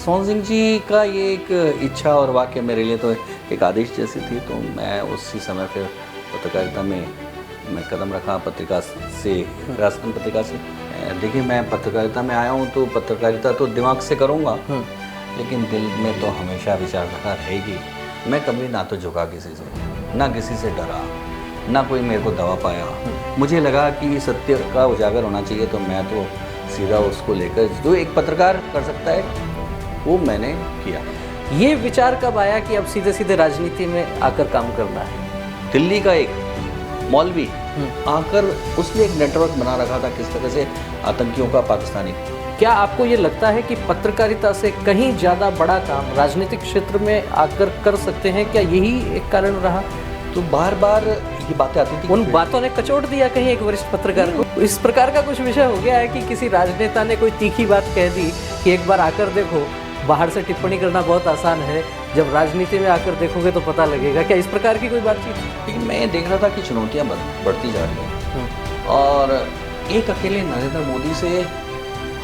सोहन सिंह जी का ये एक इच्छा और वाक्य मेरे लिए तो एक आदेश जैसी थी, तो मैं उसी समय फिर पत्रकारिता में मैं कदम रखा, पत्रिका से, राजस्थान पत्रिका से। देखिए, मैं पत्रकारिता में आया हूँ तो पत्रकारिता तो दिमाग से करूँगा, लेकिन दिल में तो हमेशा विचारधारा रहेगी। मैं कभी ना तो झुका किसी से, ना किसी से डरा, ना कोई मेरे को दबा पाया। मुझे लगा कि सत्य का उजागर होना चाहिए, तो मैं तो सीधा उसको लेकर जो एक पत्रकार कर सकता है वो मैंने किया। ये विचार कब आया कि अब सीधे सीधे राजनीति में आकर काम करना है? दिल्ली का एक मौलवी आकर उसने एक नेटवर्क बना रखा था किस तरह से आतंकियों का पाकिस्तानी। क्या आपको ये लगता है कि पत्रकारिता से कहीं ज़्यादा बड़ा काम राजनीतिक क्षेत्र में आकर कर सकते हैं? क्या यही एक कारण रहा? तो बार बार ये बातें आती थी, उन बातों ने कचोट दिया कहीं एक वरिष्ठ पत्रकार को। इस प्रकार का कुछ विषय हो गया है कि किसी राजनेता ने कोई तीखी बात कह दी कि एक बार आकर देखो, बाहर से टिप्पणी करना बहुत आसान है, जब राजनीति में आकर देखोगे तो पता लगेगा। क्या इस प्रकार की कोई बातचीत? लेकिन मैं देख रहा था कि चुनौतियाँ बढ़ती जा रही हैं और एक अकेले नरेंद्र मोदी से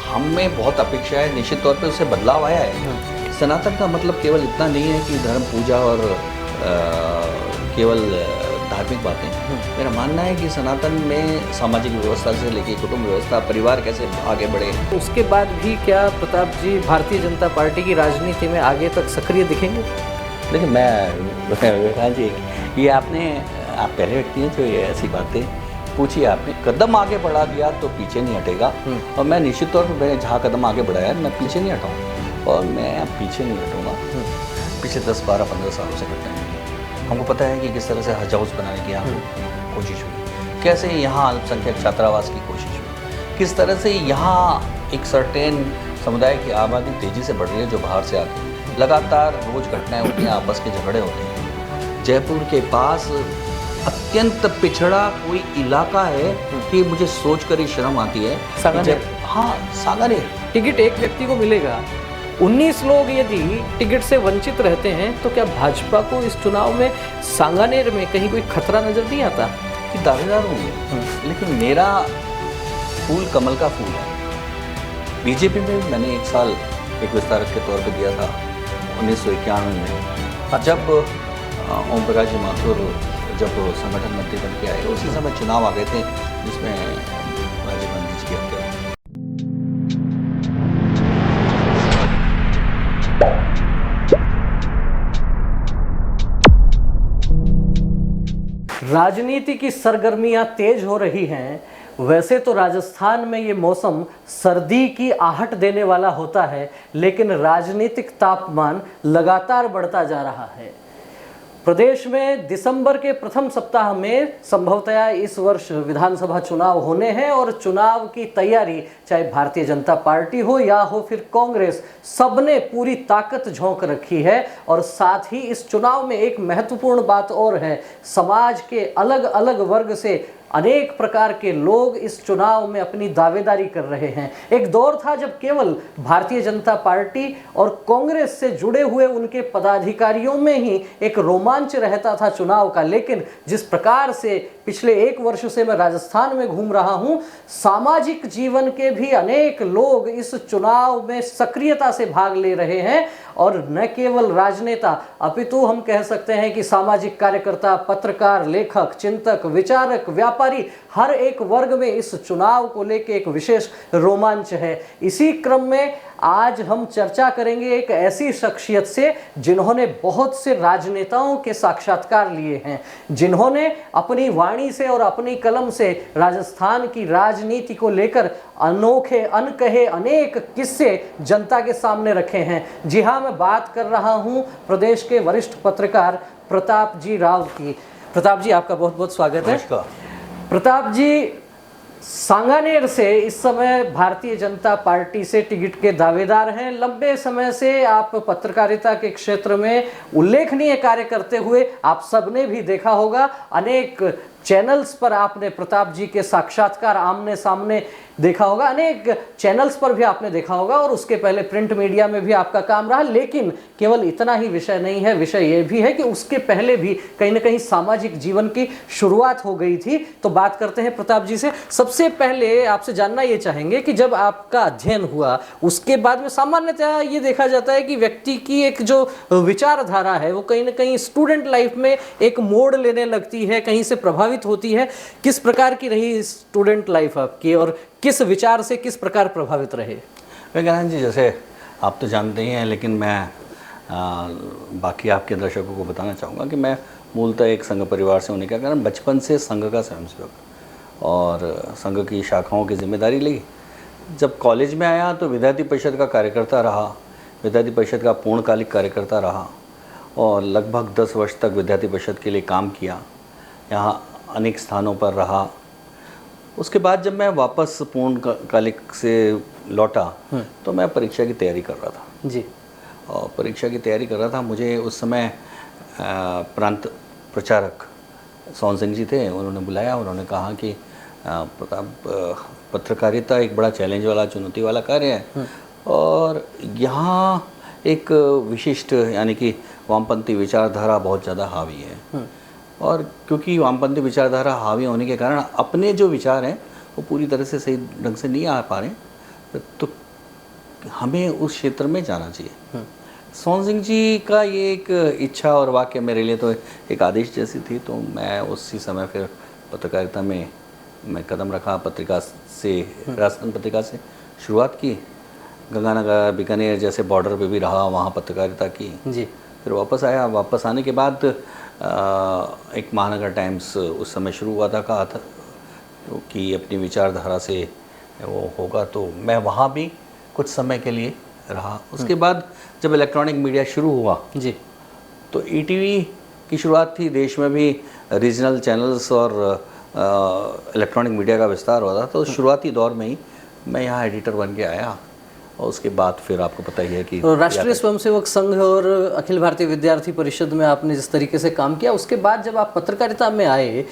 हमें बहुत अपेक्षा है। निश्चित तौर पे उससे बदलाव आया है। सनातन का मतलब केवल इतना नहीं है कि धर्म पूजा और केवल धार्मिक बातें। मेरा मानना है कि सनातन में सामाजिक व्यवस्था से लेकर कुटुंब व्यवस्था, परिवार कैसे आगे बढ़े। उसके बाद भी क्या प्रताप जी भारतीय जनता पार्टी की राजनीति में आगे तक सक्रिय दिखेंगे? देखिए, मैं जी, ये आपने, आप पहले व्यक्ति हैं जो ये ऐसी बातें पूछी। आपने कदम आगे बढ़ा दिया तो पीछे नहीं हटेगा, और मैं निश्चित तौर पर मैंने जहाँ कदम आगे बढ़ाया मैं पीछे नहीं हटाऊँ, और मैं अब पीछे नहीं हटूँगा। पिछले 10, 12, 15 सालों से करते हैं। हमको पता है कि किस तरह से हज हाउस बनाने की यहाँ कोशिश हुई, कैसे यहाँ अल्पसंख्यक छात्रावास की कोशिश हुई, किस तरह से यहाँ एक सर्टेन समुदाय की आबादी तेज़ी से बढ़ रही है जो बाहर से आती है। लगातार रोज घटनाएं होती हैं, आपस के झगड़े होते हैं। जयपुर के पास अत्यंत पिछड़ा कोई इलाका है कि मुझे सोच कर ही शर्म आती है। हाँ, सांगानेर टिकट एक व्यक्ति को मिलेगा, 19 लोग यदि टिकट से वंचित रहते हैं, तो क्या भाजपा को इस चुनाव में सांगानेर में कहीं कोई खतरा नजर नहीं आता? कि दावेदार होंगे, लेकिन मेरा फूल कमल का फूल है। बीजेपी में मैंने एक साल एक विस्तारक के तौर पे दिया था 1991 में, जब ओम प्रकाश जी माथुर जब संगठन मंत्री बन के आए, उसी समय चुनाव आ गए थे जिसमें राजीव गांधी जी की हत्या। राजनीति की सरगर्मियां तेज हो रही हैं। वैसे तो राजस्थान में ये मौसम सर्दी की आहट देने वाला होता है, लेकिन राजनीतिक तापमान लगातार बढ़ता जा रहा है। प्रदेश में दिसंबर के प्रथम सप्ताह में संभवतया इस वर्ष विधानसभा चुनाव होने हैं, और चुनाव की तैयारी चाहे भारतीय जनता पार्टी हो या हो फिर कांग्रेस, सबने पूरी ताकत झोंक रखी है। और साथ ही इस चुनाव में एक महत्वपूर्ण बात और है, समाज के अलग अलग वर्ग से अनेक प्रकार के लोग इस चुनाव में अपनी दावेदारी कर रहे हैं। एक दौर था जब केवल भारतीय जनता पार्टी और कांग्रेस से जुड़े हुए उनके पदाधिकारियों में ही एक रोमांच रहता था चुनाव का, लेकिन जिस प्रकार से पिछले 1 वर्ष से मैं राजस्थान में घूम रहा हूं, सामाजिक जीवन के भी अनेक लोग इस चुनाव में सक्रियता से भाग ले रहे हैं। और न केवल राजनेता, अपितु हम कह सकते हैं कि सामाजिक कार्यकर्ता, पत्रकार, लेखक, चिंतक, विचारक, व्यापारी, हर एक वर्ग में इस चुनाव को लेकर एक विशेष रोमांच है। इसी क्रम में आज हम चर्चा करेंगे एक ऐसी शख्सियत से जिन्होंने बहुत से राजनेताओं के साक्षात्कार लिए हैं, जिन्होंने अपनी वाणी से और अपनी कलम से राजस्थान की राजनीति को लेकर अनोखे अनकहे अनेक किस्से जनता के सामने रखे हैं। जी हाँ, मैं बात कर रहा हूं प्रदेश के वरिष्ठ पत्रकार प्रताप जी राव की। प्रताप जी, आपका बहुत बहुत स्वागत है। प्रताप जी सांगानेर से इस समय भारतीय जनता पार्टी से टिकट के दावेदार हैं। लंबे समय से आप पत्रकारिता के क्षेत्र में उल्लेखनीय कार्य करते हुए आप सबने भी देखा होगा, अनेक चैनल्स पर आपने प्रताप जी के साक्षात्कार आमने सामने देखा होगा, अनेक चैनल्स पर भी आपने देखा होगा, और उसके पहले प्रिंट मीडिया में भी आपका काम रहा। लेकिन केवल इतना ही विषय नहीं है, विषय ये भी है कि उसके पहले भी कहीं ना कहीं सामाजिक जीवन की शुरुआत हो गई थी। तो बात करते हैं प्रताप जी से। सबसे पहले आपसे जानना ये चाहेंगे कि जब आपका अध्ययन हुआ उसके बाद में सामान्यतः ये देखा जाता है कि व्यक्ति की एक जो विचारधारा है वो कहीं ना कहीं स्टूडेंट लाइफ में एक मोड़ लेने लगती है, कहीं से प्रभावित होती है। किस प्रकार की रही स्टूडेंट लाइफ आपकी, और किस विचार से किस प्रकार प्रभावित रहे? विज्ञान जी, जैसे आप तो जानते ही हैं, लेकिन मैं बाकी आपके दर्शकों को बताना चाहूँगा कि मैं मूलतः एक संघ परिवार से होने के कारण बचपन से संघ का स्वयंसेवक और संघ की शाखाओं की जिम्मेदारी ली। जब कॉलेज में आया तो विद्यार्थी परिषद का कार्यकर्ता रहा, विद्यार्थी परिषद का पूर्णकालिक कार्यकर्ता रहा और लगभग 10 वर्ष तक विद्यार्थी परिषद के लिए काम किया, यहाँ अनेक स्थानों पर रहा। उसके बाद जब मैं वापस पूर्णकालिक से लौटा तो मैं परीक्षा की तैयारी कर रहा था जी। और परीक्षा की तैयारी कर रहा था। मुझे उस समय प्रांत प्रचारक सोहन सिंह जी थे, उन्होंने बुलाया। उन्होंने कहा कि प्रताप, पत्रकारिता एक बड़ा चैलेंज वाला, चुनौती वाला कार्य है और यहाँ एक विशिष्ट यानी कि वामपंथी विचारधारा बहुत ज़्यादा हावी है और क्योंकि वामपंथी विचारधारा हावी होने के कारण अपने जो विचार हैं वो पूरी तरह से सही ढंग से नहीं आ पा रहे, तो हमें उस क्षेत्र में जाना चाहिए। सोहन सिंह जी का ये एक इच्छा और वाक्य मेरे लिए तो एक आदेश जैसी थी, तो मैं उसी समय फिर पत्रकारिता में मैं कदम रखा। पत्रिका से, राजस्थान पत्रिका से शुरुआत की, गंगानगर बीकानेर जैसे बॉर्डर पे भी रहा, वहाँ पत्रकारिता की जी। फिर वापस आया। वापस आने के बाद एक महानगर टाइम्स उस समय शुरू हुआ था, कहा था कि अपनी विचारधारा से वो होगा, तो मैं वहाँ भी कुछ समय के लिए रहा। उसके बाद जब इलेक्ट्रॉनिक मीडिया शुरू हुआ जी, तो ईटीवी की शुरुआत थी, देश में भी रीजनल चैनल्स और इलेक्ट्रॉनिक मीडिया का विस्तार हुआ था। तो शुरुआती दौर में ही मैं यहाँ एडिटर बन के आया और उसके बाद फिर आपको पता ही है कि तो राष्ट्रीय स्वयंसेवक संघ और अखिल भारतीय विद्यार्थी परिषद में आपने जिस तरीके से काम किया, उसके बाद जब आप पत्रकारिता में आए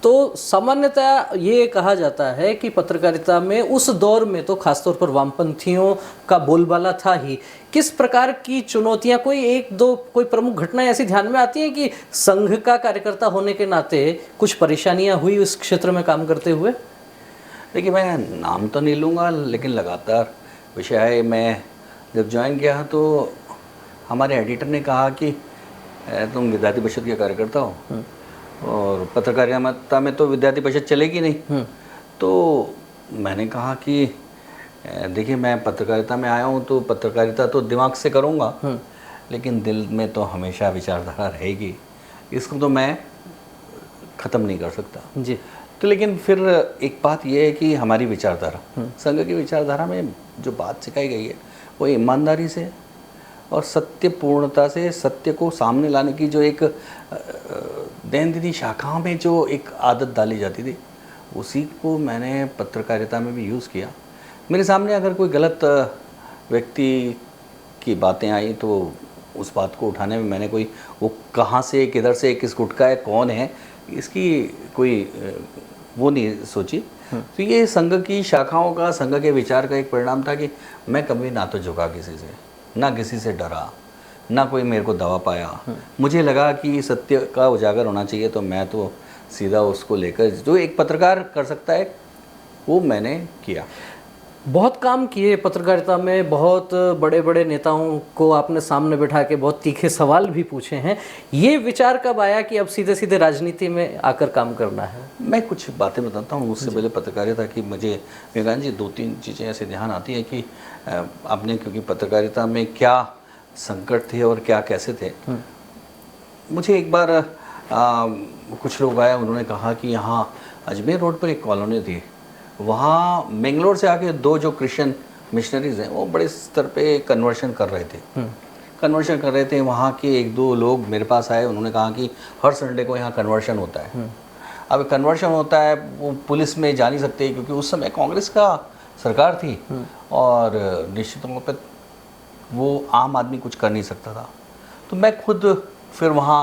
तो सामान्यतः ये कहा जाता है कि पत्रकारिता में उस दौर में तो खासतौर पर वामपंथियों का बोलबाला था ही। किस प्रकार की चुनौतियां, कोई एक दो कोई प्रमुख घटनाएं ऐसी ध्यान में आती हैं कि संघ का कार्यकर्ता होने के नाते कुछ परेशानियां हुई उस क्षेत्र में काम करते हुए? देखिए, मैं नाम तो नहीं लूँगा, लेकिन लगातार विषय है। मैं जब ज्वाइन किया तो हमारे एडिटर ने कहा कि तुम विद्यार्थी परिषद के कार्यकर्ता हो और पत्रकारिता में तो विद्यार्थी परिषद चलेगी नहीं। तो मैंने कहा कि देखिए, मैं पत्रकारिता में आया हूँ तो पत्रकारिता तो दिमाग से करूँगा, लेकिन दिल में तो हमेशा विचारधारा रहेगी, इसको तो मैं ख़त्म नहीं कर सकता जी। तो लेकिन फिर एक बात यह है कि हमारी विचारधारा, संघ की विचारधारा में जो बात सिखाई गई है वो ईमानदारी से और सत्यपूर्णता से, सत्य को सामने लाने की जो एक दैनंदिन शाखाओं में जो एक आदत डाली जाती थी, उसी को मैंने पत्रकारिता में भी यूज़ किया। मेरे सामने अगर कोई गलत व्यक्ति की बातें आई तो उस बात को उठाने में मैंने कोई वो कहाँ से, किधर से, किस गुट का है, कौन है, इसकी कोई वो नहीं सोची। तो ये संघ की शाखाओं का, संघ के विचार का एक परिणाम था कि मैं कभी ना तो झुका किसी से, ना किसी से डरा, ना कोई मेरे को दबा पाया। मुझे लगा कि सत्य का उजागर होना चाहिए, तो मैं तो सीधा उसको लेकर जो एक पत्रकार कर सकता है वो मैंने किया। बहुत काम किए पत्रकारिता में, बहुत बड़े बड़े नेताओं को आपने सामने बिठा के बहुत तीखे सवाल भी पूछे हैं। ये विचार कब आया कि अब सीधे सीधे राजनीति में आकर काम करना है? मैं कुछ बातें बताता हूँ उससे पहले पत्रकारिता की। मुझे विज्ञान जी 2-3 चीज़ें ऐसे ध्यान आती है कि आपने, क्योंकि पत्रकारिता में क्या संकट थे और क्या कैसे थे। मुझे एक बार कुछ लोग आए, उन्होंने कहा कि यहाँ अजमेर रोड पर एक कॉलोनी थी, वहाँ मैंगलोर से आके 2 जो क्रिश्चियन मिशनरीज हैं वो बड़े स्तर पे कन्वर्शन कर रहे थे। वहाँ के 1-2 लोग मेरे पास आए, उन्होंने कहा कि हर संडे को यहाँ कन्वर्शन होता है। अब कन्वर्शन होता है, वो पुलिस में जा नहीं सकते क्योंकि उस समय कांग्रेस का सरकार थी और निश्चित तौर पर वो आम आदमी कुछ कर नहीं सकता था। तो मैं खुद फिर वहाँ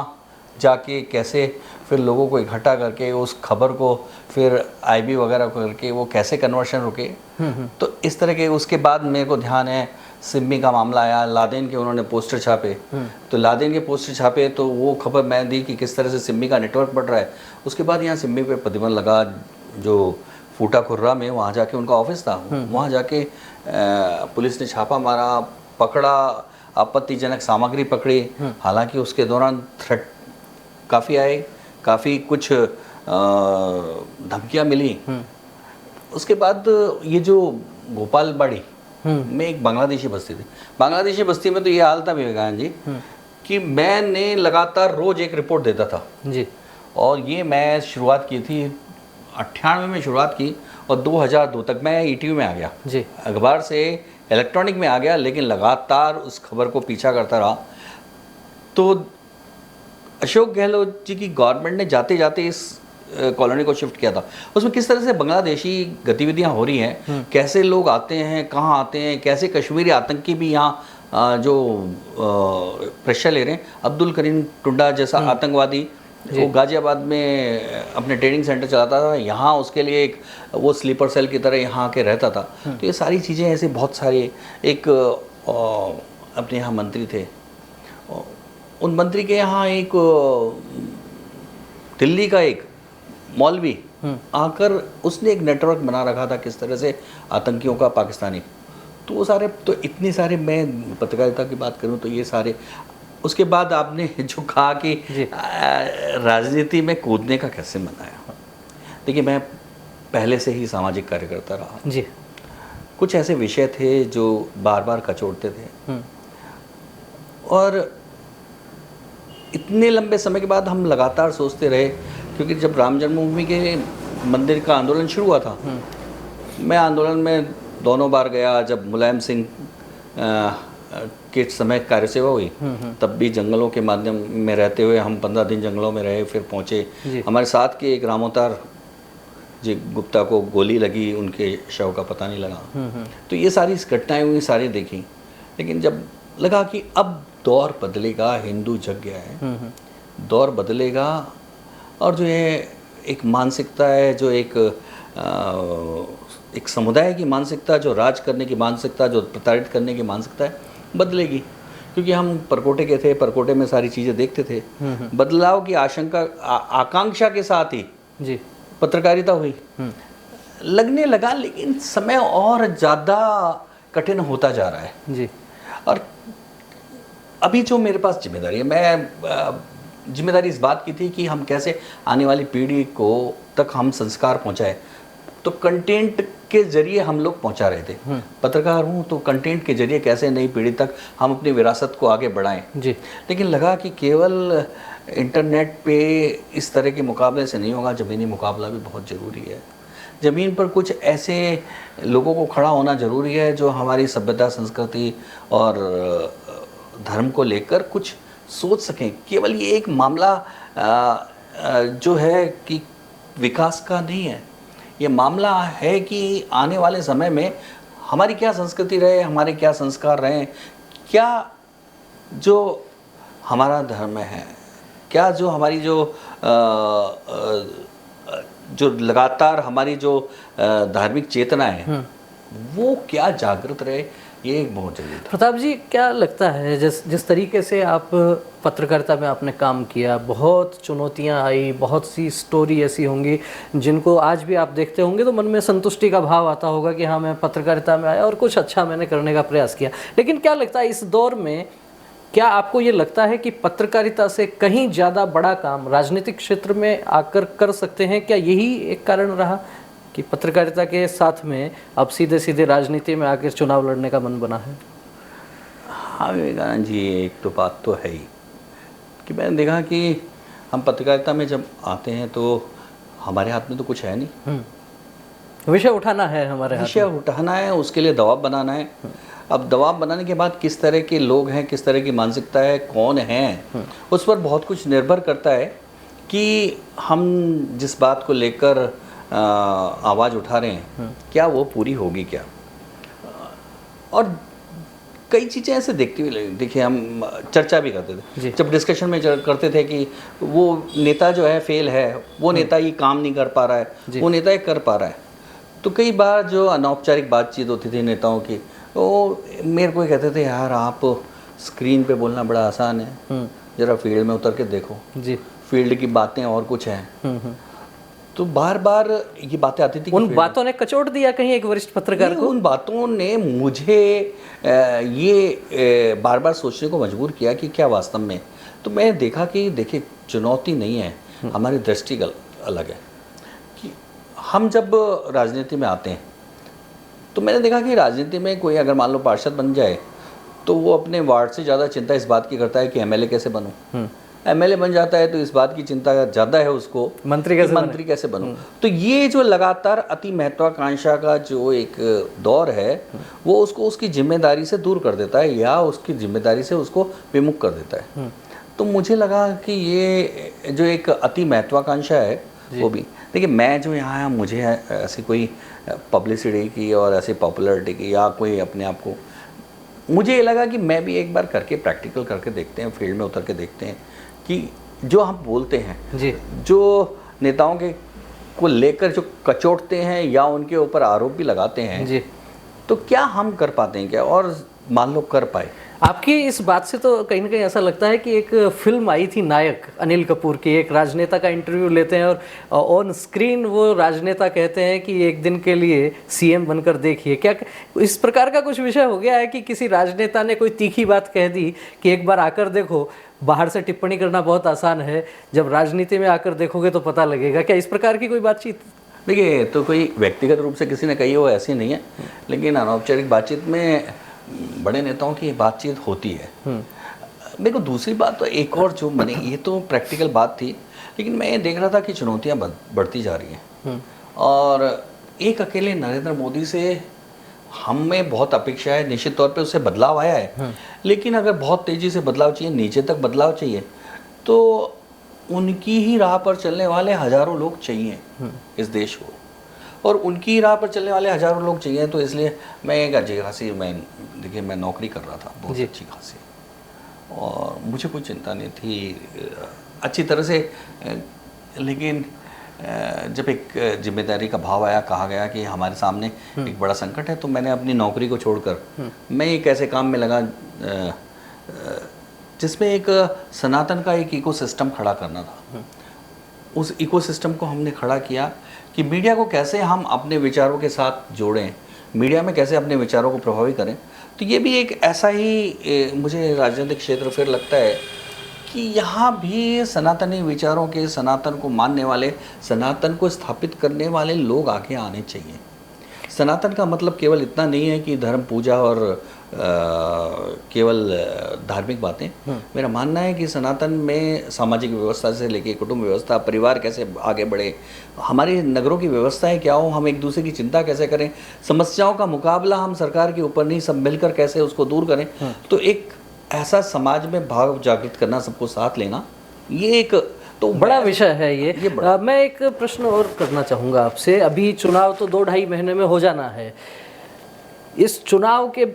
जाके कैसे फिर लोगों को इकट्ठा करके उस खबर को फिर आईबी वगैरह करके वो कैसे कन्वर्शन रुके। तो इस तरह के, उसके बाद मेरे को ध्यान है सिम्मी का मामला आया, लादेन के उन्होंने पोस्टर छापे, तो लादेन के पोस्टर छापे तो वो खबर मैं दी कि किस तरह से सिम्मी का नेटवर्क बढ़ रहा है। उसके बाद यहाँ सिम्मी पे प्रतिबंध लगा, जो फूटा खुर्रा में वहाँ जाके उनका ऑफिस था, वहाँ जाके पुलिस ने छापा मारा, पकड़ा, आपत्तिजनक सामग्री पकड़ी। हालांकि उसके दौरान थ्रेट काफ़ी आए, काफ़ी कुछ धमकियाँ मिली। उसके बाद ये जो गोपालबाड़ी में एक बांग्लादेशी बस्ती थी, बांग्लादेशी बस्ती में तो ये हाल था विवेकानंद जी कि मैंने लगातार रोज एक रिपोर्ट देता था जी। और ये मैं शुरुआत की थी 98 में शुरुआत की और 2002 तक मैं ईटीवी में आ गया जी। अखबार से इलेक्ट्रॉनिक में आ गया, लेकिन लगातार उस खबर को पीछा करता रहा। तो अशोक गहलोत जी की गवर्नमेंट ने जाते जाते इस कॉलोनी को शिफ्ट किया था। उसमें किस तरह से बांग्लादेशी गतिविधियां हो रही हैं, कैसे लोग आते हैं, कहाँ आते हैं, कैसे कश्मीरी आतंकी भी यहाँ जो प्रेशर ले रहे हैं। अब्दुल करीम टुंडा जैसा आतंकवादी वो गाजियाबाद में अपने ट्रेनिंग सेंटर चलाता था, यहाँ उसके लिए एक वो स्लीपर सेल की तरह यहाँ के रहता था। तो ये सारी चीज़ें ऐसे बहुत सारे, एक अपने यहाँ मंत्री थे, उन मंत्री के यहाँ एक दिल्ली का एक मौलवी आकर उसने एक नेटवर्क बना रखा था किस तरह से आतंकियों का पाकिस्तानी। तो वो सारे, तो इतने सारे, मैं पत्रकारिता की बात करूं तो ये सारे। उसके बाद आपने जो कहा कि राजनीति में कूदने का कैसे मनाया, देखिए मैं पहले से ही सामाजिक कार्यकर्ता रहा जी। कुछ ऐसे विषय थे जो बार बार कचोटते थे और इतने लंबे समय के बाद हम लगातार सोचते रहे, क्योंकि जब राम जन्मभूमि के मंदिर का आंदोलन शुरू हुआ था, मैं आंदोलन में दोनों बार गया। जब मुलायम सिंह के समय कार्य सेवा हुई तब भी जंगलों के माध्यम में रहते हुए हम 15 दिन जंगलों में रहे, फिर पहुँचे। हमारे साथ के एक रामोतार जी गुप्ता को गोली लगी, उनके शव का पता नहीं लगा। तो ये सारी घटनाएं हुई, सारी देखी। लेकिन जब लगा कि अब दौर बदलेगा, हिंदू जग गया है, दौर बदलेगा और जो ये एक मानसिकता है, जो एक समुदाय की मानसिकता, जो राज करने की मानसिकता, जो प्रताड़ित करने की मानसिकता है, बदलेगी। क्योंकि हम परकोटे के थे, परकोटे में सारी चीज़ें देखते थे। बदलाव की आकांक्षा के साथ ही जी पत्रकारिता हुई, लगने लगा। लेकिन समय और ज़्यादा कठिन होता जा रहा है जी। और अभी जो मेरे पास जिम्मेदारी है, मैं जिम्मेदारी इस बात की थी कि हम कैसे आने वाली पीढ़ी को तक हम संस्कार पहुंचाए। तो कंटेंट के जरिए हम लोग पहुंचा रहे थे। पत्रकार हूँ तो कंटेंट के जरिए कैसे नई पीढ़ी तक हम अपनी विरासत को आगे बढ़ाएं जी। लेकिन लगा कि केवल इंटरनेट पे इस तरह के मुकाबले से नहीं होगा, ज़मीनी मुकाबला भी बहुत ज़रूरी है। ज़मीन पर कुछ ऐसे लोगों को खड़ा होना ज़रूरी है जो हमारी सभ्यता, संस्कृति और धर्म को लेकर कुछ सोच सकें। केवल ये एक मामला जो है कि विकास का नहीं है, ये मामला है कि आने वाले समय में हमारी क्या संस्कृति रहे, हमारे क्या संस्कार रहे, क्या जो हमारा धर्म है, क्या जो हमारी जो लगातार हमारी जो धार्मिक चेतना है वो क्या जागृत रहे, ये एक बहुत जरूरी था। प्रताप जी, क्या लगता है जिस तरीके से आप पत्रकारिता में आपने काम किया, बहुत चुनौतियां आई, बहुत सी स्टोरी ऐसी होंगी जिनको आज भी आप देखते होंगे तो मन में संतुष्टि का भाव आता होगा कि हाँ, मैं पत्रकारिता में आया और कुछ अच्छा मैंने करने का प्रयास किया। लेकिन क्या लगता है इस दौर में, क्या आपको ये लगता है कि पत्रकारिता से कहीं ज़्यादा बड़ा काम राजनीतिक क्षेत्र में आकर कर सकते हैं? क्या यही एक कारण रहा कि पत्रकारिता के साथ में अब सीधे सीधे राजनीति में आकर चुनाव लड़ने का मन बना है? हाँ विवेकानंद जी, एक तो बात तो है ही कि मैंने देखा कि हम पत्रकारिता में जब आते हैं तो हमारे हाथ में तो कुछ है नहीं, विषय उठाना है, हमारे हाथ विषय उठाना है, उसके लिए दबाव बनाना है। अब दबाव बनाने के बाद किस तरह के लोग हैं, किस तरह की मानसिकता है, कौन है, उस पर बहुत कुछ निर्भर करता है कि हम जिस बात को लेकर आवाज़ उठा रहे हैं क्या वो पूरी होगी क्या। और कई चीज़ें ऐसे देखती हुई लगी। देखिए हम चर्चा भी करते थे, जब डिस्कशन में करते थे कि वो नेता जो है फेल है, वो नेता ये काम नहीं कर पा रहा है, वो नेता ये कर पा रहा है। तो कई बार जो अनौपचारिक बातचीत होती थी नेताओं की, वो मेरे को कहते थे यार आप स्क्रीन पे बोलना बड़ा आसान है, ज़रा फील्ड में उतर के देखो जी, फील्ड की बातें और कुछ हैं। तो बार बार ये बातें आती थी। उन बातों ने कचोट दिया कहीं एक वरिष्ठ पत्रकार को? उन बातों ने मुझे ये बार बार सोचने को मजबूर किया कि क्या वास्तव में। तो मैंने देखा कि देखिए चुनौती नहीं है, हमारी दृष्टि अलग है। कि हम जब राजनीति में आते हैं तो मैंने देखा कि राजनीति में कोई अगर मान लो पार्षद बन जाए तो वो अपने वार्ड से ज़्यादा चिंता इस बात की करता है कि एमएलए कैसे बनूं। एमएलए बन जाता है तो इस बात की चिंता ज़्यादा है उसको मंत्री कैसे बनूं। तो ये जो लगातार अति महत्वाकांक्षा का जो एक दौर है वो उसको उसकी जिम्मेदारी से दूर कर देता है या उसकी जिम्मेदारी से उसको विमुख कर देता है। तो मुझे लगा कि ये जो एक अति महत्वाकांक्षा है वो भी, देखिए मैं जो यहाँ आया मुझे ऐसी कोई पब्लिसिटी की और ऐसी पॉपुलरिटी की या कोई अपने आप को, मुझे ये लगा कि मैं भी एक बार करके प्रैक्टिकल करके देखते हैं, फील्ड में उतर के देखते हैं कि जो हम बोलते हैं जी, जो नेताओं के को लेकर जो कचोटते हैं या उनके ऊपर आरोप भी लगाते हैं जी, तो क्या हम कर पाते हैं क्या, और मान लो कर पाए। आपकी इस बात से तो कहीं ना कहीं ऐसा लगता है कि एक फिल्म आई थी नायक अनिल कपूर की, एक राजनेता का इंटरव्यू लेते हैं और ऑन स्क्रीन वो राजनेता कहते हैं कि एक दिन के लिए सीएम बनकर देखिए। क्या इस प्रकार का कुछ विषय हो गया है कि किसी राजनेता ने कोई तीखी बात कह दी कि एक बार आकर देखो, बाहर से टिप्पणी करना बहुत आसान है, जब राजनीति में आकर देखोगे तो पता लगेगा? क्या इस प्रकार की कोई बातचीत? देखिए तो कोई व्यक्तिगत रूप से किसी ने कही हो ऐसी नहीं है, लेकिन अनौपचारिक बातचीत में बड़े नेताओं की बातचीत होती है। मेरे को दूसरी बात तो एक और जो मैंने, ये तो प्रैक्टिकल बात थी, लेकिन मैं ये देख रहा था कि चुनौतियां बढ़ती जा रही हैं और एक अकेले नरेंद्र मोदी से हमें बहुत अपेक्षा है, निश्चित तौर पे उससे बदलाव आया है, लेकिन अगर बहुत तेज़ी से बदलाव चाहिए, नीचे तक बदलाव चाहिए, तो उनकी ही राह पर चलने वाले हज़ारों लोग चाहिए इस देश को, और उनकी राह पर चलने वाले हज़ारों लोग चाहिए। तो इसलिए मैं एक अच्छी खासी देखिए मैं नौकरी कर रहा था बहुत अच्छी खासी, और मुझे कोई चिंता नहीं थी अच्छी तरह से, लेकिन जब एक जिम्मेदारी का भाव आया, कहा गया कि हमारे सामने एक बड़ा संकट है, तो मैंने अपनी नौकरी को छोड़कर मैं एक ऐसे काम में लगा जिसमें एक सनातन का एक इकोसिस्टम खड़ा करना था। उस इकोसिस्टम को हमने खड़ा किया कि मीडिया को कैसे हम अपने विचारों के साथ जोड़ें, मीडिया में कैसे अपने विचारों को प्रभावी करें। तो ये भी एक ऐसा ही मुझे राजनीतिक क्षेत्र फिर लगता है कि यहाँ भी सनातनी विचारों के, सनातन को मानने वाले, सनातन को स्थापित करने वाले लोग आगे आने चाहिए। सनातन का मतलब केवल इतना नहीं है कि धर्म पूजा और केवल धार्मिक बातें। मेरा मानना है कि सनातन में सामाजिक व्यवस्था से लेके कुटुंब व्यवस्था, परिवार कैसे आगे बढ़े, हमारी नगरों की व्यवस्थाएं क्या हो, हम एक दूसरे की चिंता कैसे करें, समस्याओं का मुकाबला हम सरकार के ऊपर नहीं, सब मिलकर कैसे उसको दूर करें। तो एक ऐसा समाज में भाव जागृत करना, सबको साथ लेना, ये एक तो बड़ा विषय है ये मैं एक प्रश्न और करना चाहूँगा आपसे। अभी चुनाव तो 2-2.5 महीने में हो जाना है। इस चुनाव के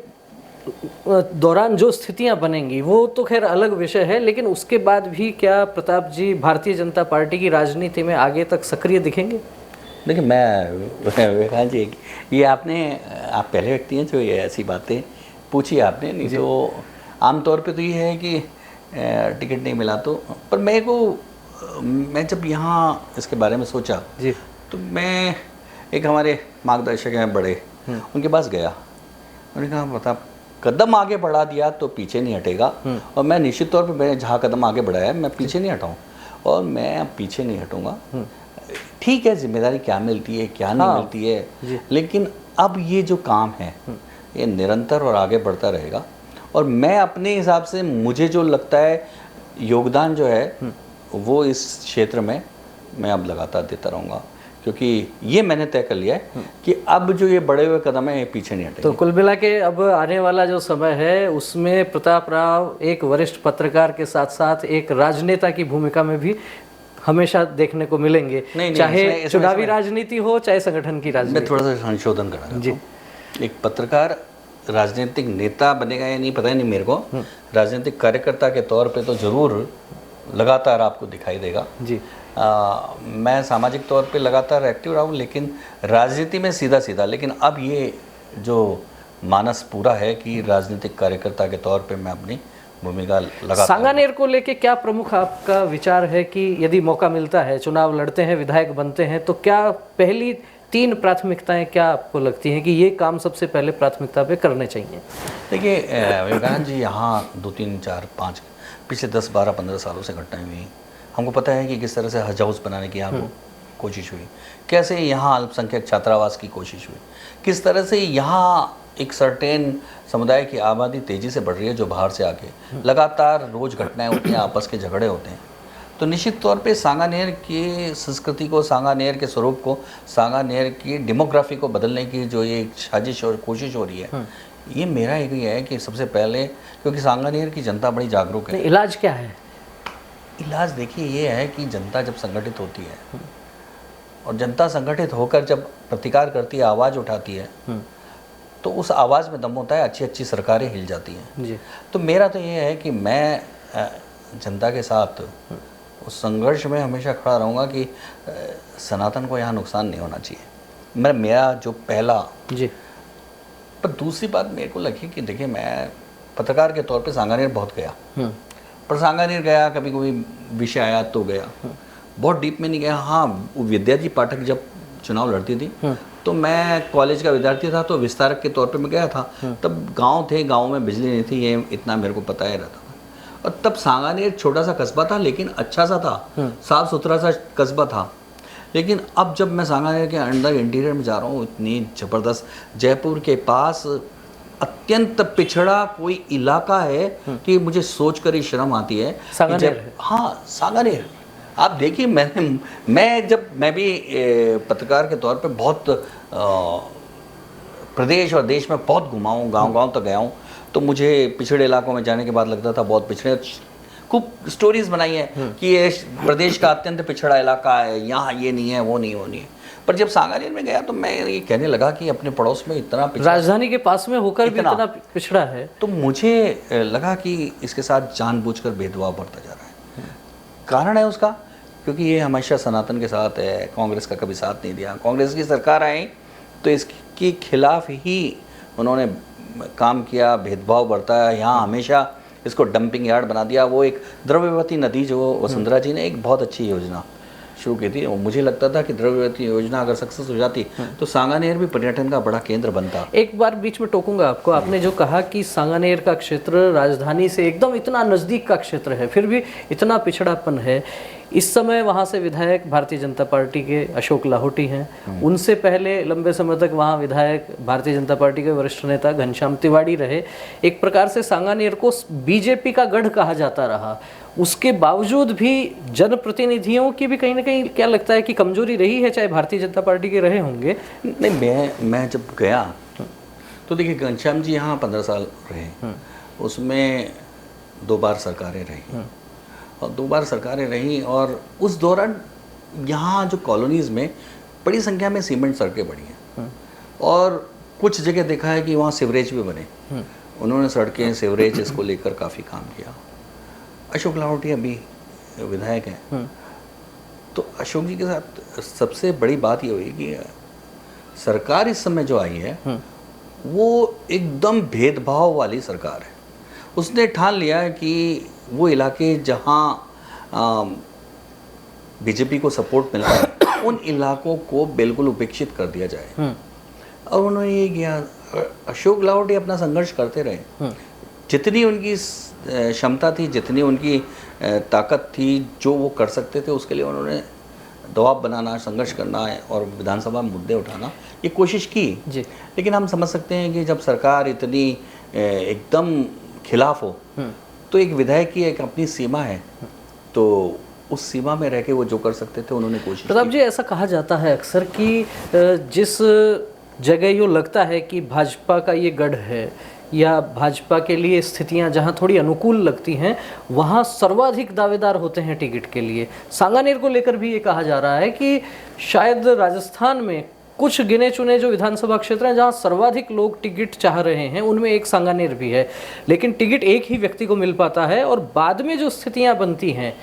दौरान जो स्थितियां बनेंगी वो तो खैर अलग विषय है, लेकिन उसके बाद भी क्या प्रताप जी भारतीय जनता पार्टी की राजनीति में आगे तक सक्रिय दिखेंगे? देखिए विकास जी, ये आप पहले व्यक्ति हैं जो ये ऐसी बातें पूछी आपने, नहीं तो आमतौर पे तो ये है कि टिकट नहीं मिला तो, पर मैं जब यहाँ इसके बारे में सोचा जी, तो मैं एक हमारे मार्गदर्शक हैं बड़े, उनके पास गया। उन्होंने कहा बता, कदम आगे बढ़ा दिया तो पीछे नहीं हटेगा, और मैं निश्चित तौर पे मैंने जहाँ कदम आगे बढ़ाया मैं पीछे नहीं हटाऊँ, और मैं अब पीछे नहीं हटूँगा। ठीक है, जिम्मेदारी क्या मिलती है क्या नहीं मिलती है, लेकिन अब ये जो काम है ये निरंतर और आगे बढ़ता रहेगा, और मैं अपने हिसाब से मुझे जो लगता है योगदान जो है वो इस क्षेत्र में मैं अब लगातार देता रहूँगा, क्योंकि ये मैंने तय कर लिया है कि अब जो ये बड़े हुए कदम है ये पीछे नहीं हटेंगे। तो कुल मिला के अब आने वाला जो समय है उसमें प्रताप राव एक वरिष्ठ पत्रकार के साथ साथ एक राजनेता की भूमिका में भी हमेशा देखने को मिलेंगे, चाहे चुनावी राजनीति हो चाहे संगठन की राजनीति। मैं थोड़ा सा संशोधन करना जी, एक पत्रकार राजनीतिक नेता बनेगा या नहीं पता ही नहीं मेरे को, राजनीतिक कार्यकर्ता के तौर पे तो ज़रूर लगातार आपको दिखाई देगा जी। मैं सामाजिक तौर पे लगातार एक्टिव रहा हूँ, लेकिन राजनीति में सीधा सीधा, लेकिन अब ये जो मानस पूरा है कि राजनीतिक कार्यकर्ता के तौर पे मैं अपनी भूमिका लगातार। सांगानेर को लेके क्या प्रमुख आपका विचार है कि यदि मौका मिलता है, चुनाव लड़ते हैं, विधायक बनते हैं, तो क्या पहली 3 प्राथमिकताएं क्या आपको लगती हैं कि ये काम सबसे पहले प्राथमिकता पे करने चाहिए? देखिए विवेकानंद जी, यहाँ 2, 3, 4, 5 पिछले 10, 12, 15 सालों से घटनाएं हुई। हमको पता है कि किस तरह से हज हाउस बनाने की यहाँ कोशिश हुई, कैसे यहाँ अल्पसंख्यक छात्रावास की कोशिश हुई, किस तरह से यहाँ एक सर्टेन समुदाय की आबादी तेज़ी से बढ़ रही है जो बाहर से आके लगातार रोज़ घटनाएं होती हैं, आपस के झगड़े होते हैं। तो निश्चित तौर पे सांगानेर की संस्कृति को, सांगानेर के स्वरूप को, सांगानेर की डेमोग्राफी को बदलने की जो ये साजिश और कोशिश हो रही है, ये मेरा एक ही है कि सबसे पहले, क्योंकि सांगानेर की जनता बड़ी जागरूक है। इलाज क्या है? इलाज देखिए ये है कि जनता जब संगठित होती है और जनता संगठित होकर जब प्रतिकार करती है, आवाज़ उठाती है, तो उस आवाज़ में दम होता है, अच्छी अच्छी सरकारें हिल जाती हैं जी। तो मेरा तो ये है कि मैं जनता के साथ उस संघर्ष में हमेशा खड़ा रहूँगा कि सनातन को यहाँ नुकसान नहीं होना चाहिए। मेरा जो पहला जी। पर दूसरी बात मेरे को लगी कि देखिए, मैं पत्रकार के तौर पे सांगानेर बहुत गया, पर सांगानेर गया, कभी कभी विषय आया तो गया, बहुत डीप में नहीं गया। हाँ, विद्या जी पाठक जब चुनाव लड़ती थी तो मैं कॉलेज का विद्यार्थी था, तो विस्तारक के तौर पे मैं गया था। तब गांव थे, गांव में बिजली नहीं थी, ये इतना मेरे को पता ही रहता था। और तब सांगानेर छोटा सा कस्बा था, लेकिन अच्छा सा था, साफ सुथरा सा कस्बा था। लेकिन अब जब मैं सांगानेर के अंदर इंटीरियर में जा रहा हूँ, इतनी ज़बरदस्त, जयपुर के पास अत्यंत पिछड़ा कोई इलाका है कि मुझे सोच कर ही शर्म आती है। सांगानेर? हाँ, सांगानेर। आप देखिए, मैं भी पत्रकार के तौर पे बहुत प्रदेश और देश में बहुत घुमा हूँ, गांव तक गया हूँ, तो मुझे पिछड़े इलाकों में जाने के बाद लगता था बहुत पिछड़े, खूब स्टोरीज बनाई है कि ये प्रदेश का अत्यंत पिछड़ा इलाका है, यहाँ ये नहीं है, वो नहीं है। पर जब सांगानेर में गया तो मैं ये कहने लगा कि अपने पड़ोस में इतना पिछड़ा, राजधानी के पास में होकर भी इतना पिछड़ा है, तो मुझे लगा कि इसके साथ जानबूझकर भेदभाव बढ़ता जा रहा है। कारण है उसका, क्योंकि ये हमेशा सनातन के साथ है, कांग्रेस का कभी साथ नहीं दिया। कांग्रेस की सरकार आई तो इसके खिलाफ ही उन्होंने काम किया, भेदभाव बढ़ता है, यहाँ हमेशा इसको डंपिंग यार्ड बना दिया। वो एक द्रव्यवती नदी जो वसुंधरा जी ने एक बहुत अच्छी योजना शुरू की थी, मुझे लगता था कि द्रव्यवती योजना अगर सक्सेस हो जाती तो सांगानेर भी पर्यटन का बड़ा केंद्र बनता। एक बार बीच में टोकूंगा आपको, आपने जो कहा कि सांगानेर का क्षेत्र राजधानी से एकदम इतना नज़दीक का क्षेत्र है, फिर भी इतना पिछड़ापन है। इस समय वहाँ से विधायक भारतीय जनता पार्टी के अशोक लाहोटी हैं, उनसे पहले लंबे समय तक वहाँ विधायक भारतीय जनता पार्टी के वरिष्ठ नेता घनश्याम तिवारी रहे। एक प्रकार से सांगानेर को बीजेपी का गढ़ कहा जाता रहा। उसके बावजूद भी जनप्रतिनिधियों की भी कहीं ना कहीं क्या लगता है कि कमजोरी रही है, चाहे भारतीय जनता पार्टी के रहे होंगे? नहीं, मैं जब गया तो देखिए, घनश्याम जी यहाँ 15 साल रहे, उसमें 2 बार सरकारें रही और 2 बार सरकारें रही, और उस दौरान यहाँ जो कॉलोनीज़ में बड़ी संख्या में सीमेंट सड़कें बनी हैं और कुछ जगह देखा है कि वहाँ सीवरेज भी बने। उन्होंने सड़कें, सीवरेज, इसको लेकर काफ़ी काम किया। अशोक लाहोटी अभी विधायक हैं, तो अशोक जी के साथ सबसे बड़ी बात ये हुई कि सरकार इस समय जो आई है वो एकदम भेदभाव वाली सरकार है। उसने ठान लिया कि वो इलाके जहाँ बीजेपी को सपोर्ट मिलता है उन इलाकों को बिल्कुल उपेक्षित कर दिया जाए। और उन्होंने ये किया। अशोक लाहोटी अपना संघर्ष करते रहे, जितनी उनकी क्षमता थी, जितनी उनकी ताकत थी, जो वो कर सकते थे, उसके लिए उन्होंने दबाव बनाना, संघर्ष करना और विधानसभा में मुद्दे उठाना ये कोशिश की जी। लेकिन हम समझ सकते हैं कि जब सरकार इतनी एकदम खिलाफ हो तो एक विधायक की एक अपनी सीमा है, तो उस सीमा में रह के वो जो कर सकते थे उन्होंने कोशिश की। प्रताप जी, ऐसा कहा जाता है अक्सर कि जिस जगह यूँ लगता है कि भाजपा का ये गढ़ है या भाजपा के लिए स्थितियां जहां थोड़ी अनुकूल लगती हैं, वहां सर्वाधिक दावेदार होते हैं टिकट के लिए। सांगानेर को लेकर भी ये कहा जा रहा है कि शायद राजस्थान में कुछ गिने चुने जो विधानसभा क्षेत्र हैं जहां सर्वाधिक लोग टिकट चाह रहे हैं, उनमें एक सांगानेर भी है, लेकिन टिकट एक ही व्यक्ति को मिल पाता है। और बाद में जो स्थितियां बनती हैं,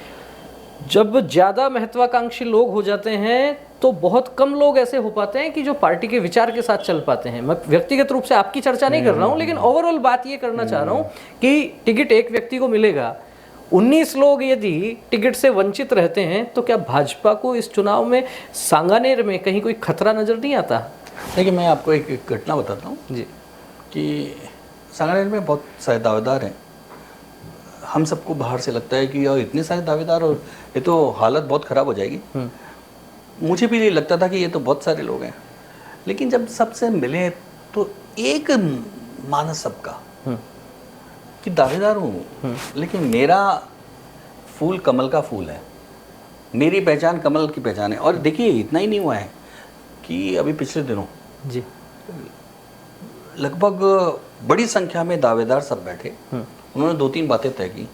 जब ज़्यादा महत्वाकांक्षी लोग हो जाते हैं तो बहुत कम लोग ऐसे हो पाते हैं कि जो पार्टी के विचार के साथ चल पाते हैं। मैं व्यक्तिगत रूप से आपकी चर्चा नहीं कर रहा हूं, लेकिन ओवरऑल बात ये करना चाह रहा हूं कि टिकट एक व्यक्ति को मिलेगा, 19 लोग यदि टिकट से वंचित रहते हैं तो क्या भाजपा को इस चुनाव में सांगानेर में कहीं कोई खतरा नजर नहीं आता? देखिए, मैं आपको एक घटना बताता हूँ जी। कि सांगानेर में बहुत सारे दावेदार हैं। हम सबको बाहर से लगता है कि यार इतने सारे दावेदार और ये तो हालत बहुत ख़राब हो जाएगी। मुझे भी ये लगता था कि ये तो बहुत सारे लोग हैं, लेकिन जब सबसे मिले तो एक मानस सबका कि दावेदार हूँ, लेकिन मेरा फूल कमल का फूल है, मेरी पहचान कमल की पहचान है। और देखिए, इतना ही नहीं हुआ है कि अभी पिछले दिनों जी लगभग बड़ी संख्या में दावेदार सब बैठे, उन्होंने 2-3 बातें तय की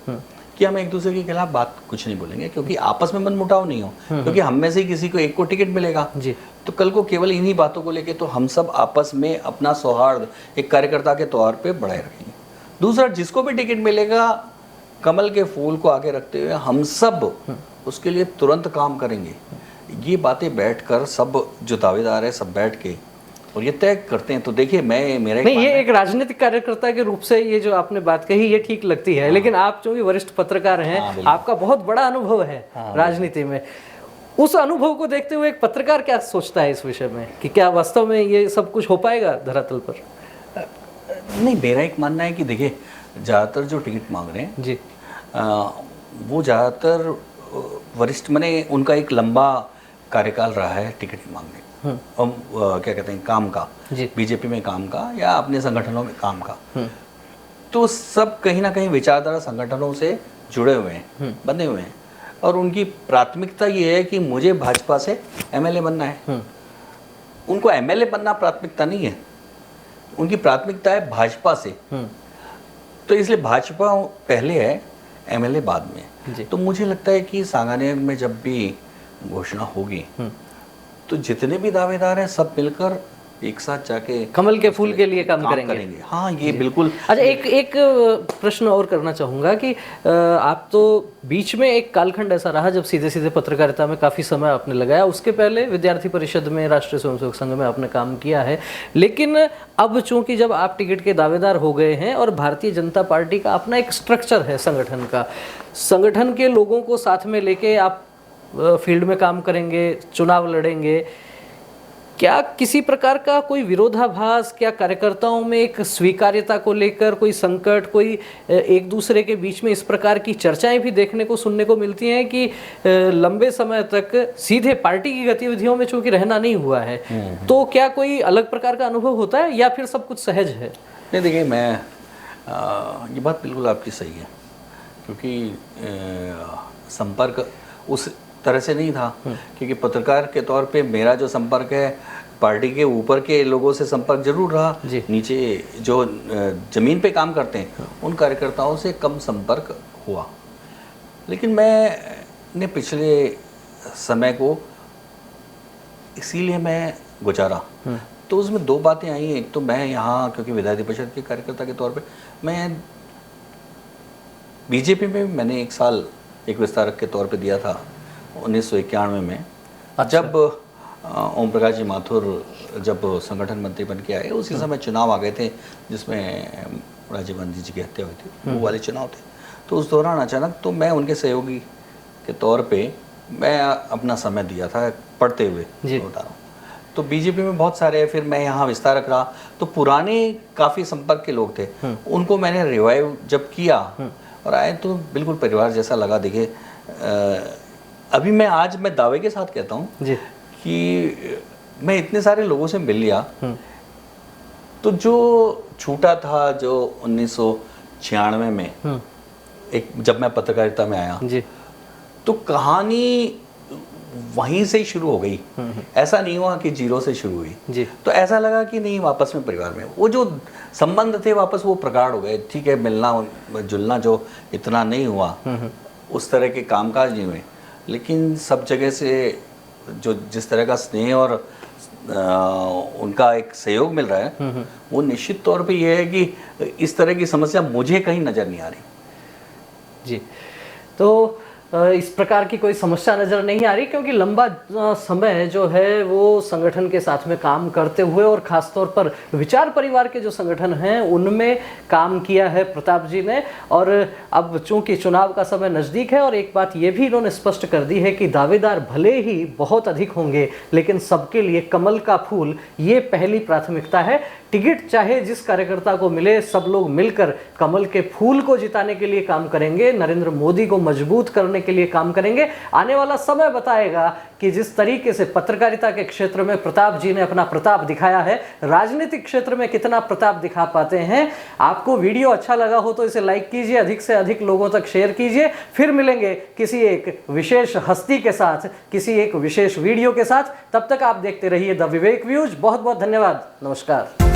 कि हम एक दूसरे के खिलाफ बात कुछ नहीं बोलेंगे, क्योंकि आपस में मनमुटाव नहीं हो, क्योंकि हम में से ही किसी को एक को टिकट मिलेगा जी। तो कल को केवल इन्हीं बातों को लेके तो हम सब आपस में अपना सौहार्द एक कार्यकर्ता के तौर पे बढ़ाए रखेंगे। दूसरा, जिसको भी टिकट मिलेगा, कमल के फूल को आगे रखते हुए हम सब उसके लिए तुरंत काम करेंगे। ये बातें बैठकर सब जो दावेदार है सब बैठ के और ये तय करते हैं। तो देखिए, मेरा नहीं, ये एक राजनीतिक कार्यकर्ता के रूप से ये जो आपने बात कही ये ठीक लगती है, लेकिन आप जो भी वरिष्ठ पत्रकार हैं, आपका बहुत बड़ा अनुभव है राजनीति में। उस अनुभव को देखते हुए एक पत्रकार क्या सोचता है इस विषय में कि क्या वास्तव में ये सब कुछ हो पाएगा धरातल पर? नहीं, मेरा एक मानना है कि देखिए, ज़्यादातर जो टिकट मांग रहे हैं जी, वो ज़्यादातर वरिष्ठ, मैंने उनका एक लंबा कार्यकाल रहा है टिकट मांगने और क्या कहते हैं, काम का, बीजेपी में काम का या अपने संगठनों में काम का। तो सब कहीं ना कहीं विचारधारा संगठनों से जुड़े हुए हैं, बंधे हुए हैं, और उनकी प्राथमिकता ये है कि मुझे भाजपा से एमएलए बनना है। उनको एमएलए बनना प्राथमिकता नहीं है, उनकी प्राथमिकता है भाजपा से। तो इसलिए भाजपा पहले है, एमएलए बाद में। तो मुझे लगता है कि सांगानेर में जब भी घोषणा होगी तो जितने भी दावेदार हैं सब मिलकर एक साथ जाके कमल के फूल के लिए काम करेंगे। हाँ, ये बिल्कुल। अच्छा, एक प्रश्न और करना चाहूँगा कि आप तो बीच में एक कालखंड ऐसा रहा जब सीधे सीधे पत्रकारिता में काफ़ी समय आपने लगाया, उसके पहले विद्यार्थी परिषद में, राष्ट्रीय स्वयंसेवक संघ में आपने काम किया है, लेकिन अब चूंकि जब आप टिकट के दावेदार हो गए हैं और भारतीय जनता पार्टी का अपना एक स्ट्रक्चर है संगठन का, संगठन के लोगों को साथ में लेके आप फील्ड में काम करेंगे, चुनाव लड़ेंगे, क्या किसी प्रकार का कोई विरोधाभास, क्या कार्यकर्ताओं में एक स्वीकार्यता को लेकर कोई संकट, कोई एक दूसरे के बीच में इस प्रकार की चर्चाएं भी देखने को, सुनने को मिलती हैं कि लंबे समय तक सीधे पार्टी की गतिविधियों में चूंकि रहना नहीं हुआ है, तो क्या कोई अलग प्रकार का अनुभव होता है या फिर सब कुछ सहज है? नहीं, देखिए, मैं ये बात बिल्कुल आपकी सही है, क्योंकि संपर्क उस तरह से नहीं था, क्योंकि पत्रकार के तौर पे मेरा जो संपर्क है पार्टी के ऊपर के लोगों से संपर्क जरूर रहा, नीचे जो जमीन पे काम करते हैं उन कार्यकर्ताओं से कम संपर्क हुआ। लेकिन मैंने पिछले समय को इसीलिए मैं गुजारा, तो उसमें 2 बातें आई। एक तो मैं यहाँ, क्योंकि विधायी परिषद के कार्यकर्ता के तौर पे मैं बीजेपी में मैंने 1 साल एक विस्तारक के तौर पे दिया था 1991 में। जब ओम प्रकाश जी माथुर जब संगठन मंत्री बन के आए, उसी समय चुनाव आ गए थे जिसमें राजीव गांधी जी की हत्या हुई थी, वो वाले चुनाव थे। तो उस दौरान अचानक तो मैं उनके सहयोगी के तौर पे मैं अपना समय दिया था पढ़ते हुए, बता रहा हूँ। तो बीजेपी में बहुत सारे, फिर मैं यहाँ विस्तारक रहा, तो पुराने काफ़ी संपर्क के लोग थे, उनको मैंने रिवाइव जब किया और आए तो बिल्कुल परिवार जैसा लगा। देखिए, अभी मैं दावे के साथ कहता हूँ कि मैं इतने सारे लोगों से मिल लिया, तो जो छूटा था, जो 1996 में एक जब मैं पत्रकारिता में आया तो कहानी वहीं से ही शुरू हो गई। ऐसा नहीं हुआ कि 0 से शुरू हुई। तो ऐसा लगा कि नहीं, वापस में परिवार में वो जो संबंध थे वापस वो प्रगाढ़ हो गए। ठीक है, मिलना जुलना जो इतना नहीं हुआ, उस तरह के कामकाज नहीं हुए, लेकिन सब जगह से जो जिस तरह का स्नेह और उनका एक सहयोग मिल रहा है, वो निश्चित तौर पे ये है कि इस तरह की समस्या मुझे कहीं नज़र नहीं आ रही। जी, तो इस प्रकार की कोई समस्या नज़र नहीं आ रही, क्योंकि लंबा समय जो है वो संगठन के साथ में काम करते हुए और ख़ासतौर पर विचार परिवार के जो संगठन हैं उनमें काम किया है प्रताप जी ने। और अब चूंकि चुनाव का समय नज़दीक है, और एक बात ये भी इन्होंने स्पष्ट कर दी है कि दावेदार भले ही बहुत अधिक होंगे, लेकिन सबके लिए कमल का फूल ये पहली प्राथमिकता है। टिकट चाहे जिस कार्यकर्ता को मिले, सब लोग मिलकर कमल के फूल को जिताने के लिए काम करेंगे, नरेंद्र मोदी को मजबूत करने के लिए काम करेंगे। आने वाला समय बताएगा कि जिस तरीके से पत्रकारिता के क्षेत्र में प्रताप जी ने अपना प्रताप दिखाया है, राजनीतिक क्षेत्र में कितना प्रताप दिखा पाते हैं। आपको वीडियो अच्छा लगा हो तो इसे लाइक कीजिए, अधिक से अधिक लोगों तक शेयर कीजिए। फिर मिलेंगे किसी एक विशेष हस्ती के साथ, किसी एक विशेष वीडियो के साथ। तब तक आप देखते रहिए द विवेक व्यूज। बहुत बहुत धन्यवाद। नमस्कार।